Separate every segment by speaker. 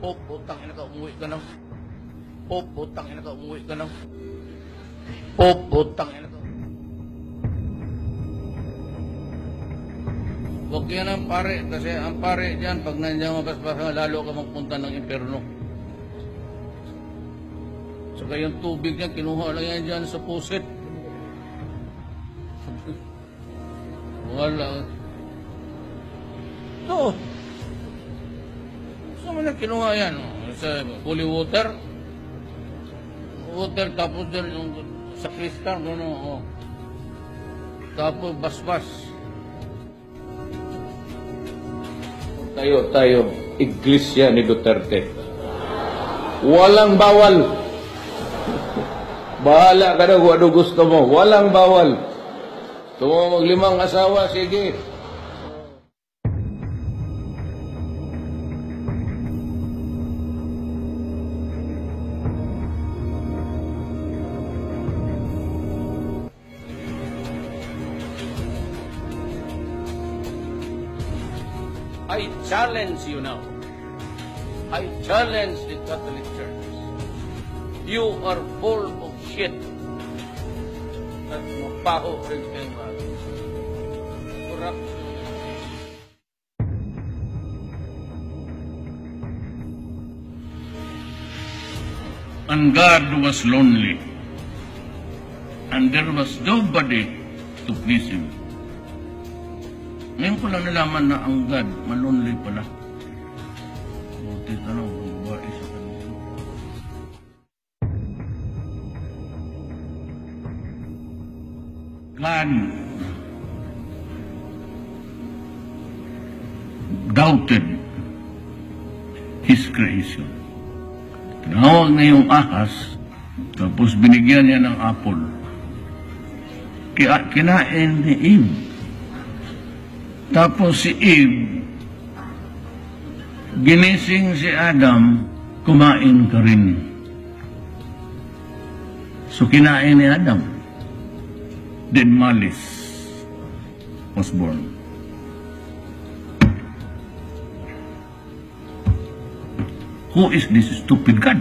Speaker 1: Pop, putang ina ka, umuwi ka na. Pop, putang ina ka, umuwi ka na. Pop, putang ina ka. Huwag yan ang pare, kasi ang pare dyan, pag nandiyan mabasbasa, lalo ka magpunta ng impyerno. Saka yung tubig niya, kinuha lang yan dyan sa pusit. Wala. Ito. Saan mo na kinuha yan? Sa holy water? Water, tapos dyan yung sa kristal, no? Tapos basbas. Tayo, Iglesia ni Duterte. Walang bawal. Bahala ka na kung ano gusto mo. Walang bawal. Gusto mo mag-5 asawa, sige. I challenge you now. I challenge the Catholic Church. You are full of shit. At mapaho rin kayong mga. Corruption. And God was lonely. And there was nobody to please Him. Ngayon ko lang nalaman na ang God, malonely pala. Buti tanong, babae sa kanila. God doubted His creation. Tinawag na yung ahas, tapos binigyan niya ng apple. Kinain ni Eve. Tapos si Eve, ginising si Adam, kumain ka rin. So kinain ni Adam. Then malice was born. Who is this stupid God?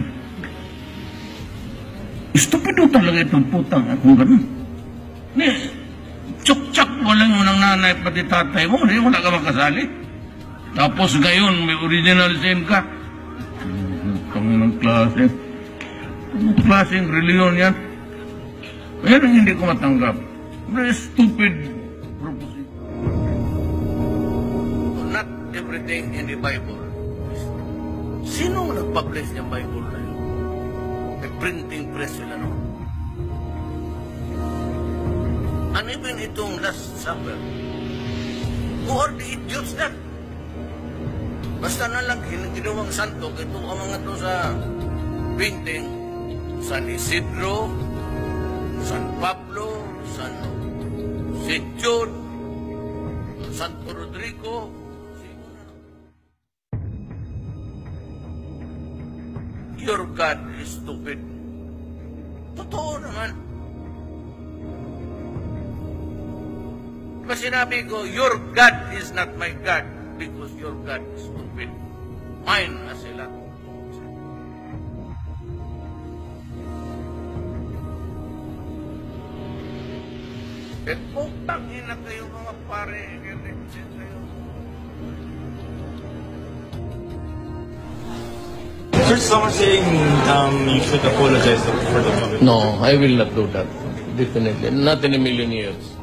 Speaker 1: Stupid talaga itong putang akong ganun. Tsak-tsak mo lang yung nanay pati tatay mo, hindi wala ka makasali. Tapos ngayon, may original sin ka. Anong klase? Anong klaseng reliyon yan? Yan ang hindi ko matanggap. Very stupid proposition. Not everything in the Bible. Sino nag-publish yung Bible na yun? May printing press sila, no? And even itong Last Supper, who are the idiots that? Basta na lang ginawang santo, ito ang mga to sa painting, San Isidro, San Pablo, San St. John, Santo Rodrigo. Your God is stupid. Totoo naman. Diba sinabi ko, your God is not my God because your God is stupid. Mine na sila. At putang ina kayo mga pare.
Speaker 2: Sir, someone saying you should apologize for the comment.
Speaker 1: No, I will not do that. Definitely. Not in a million years.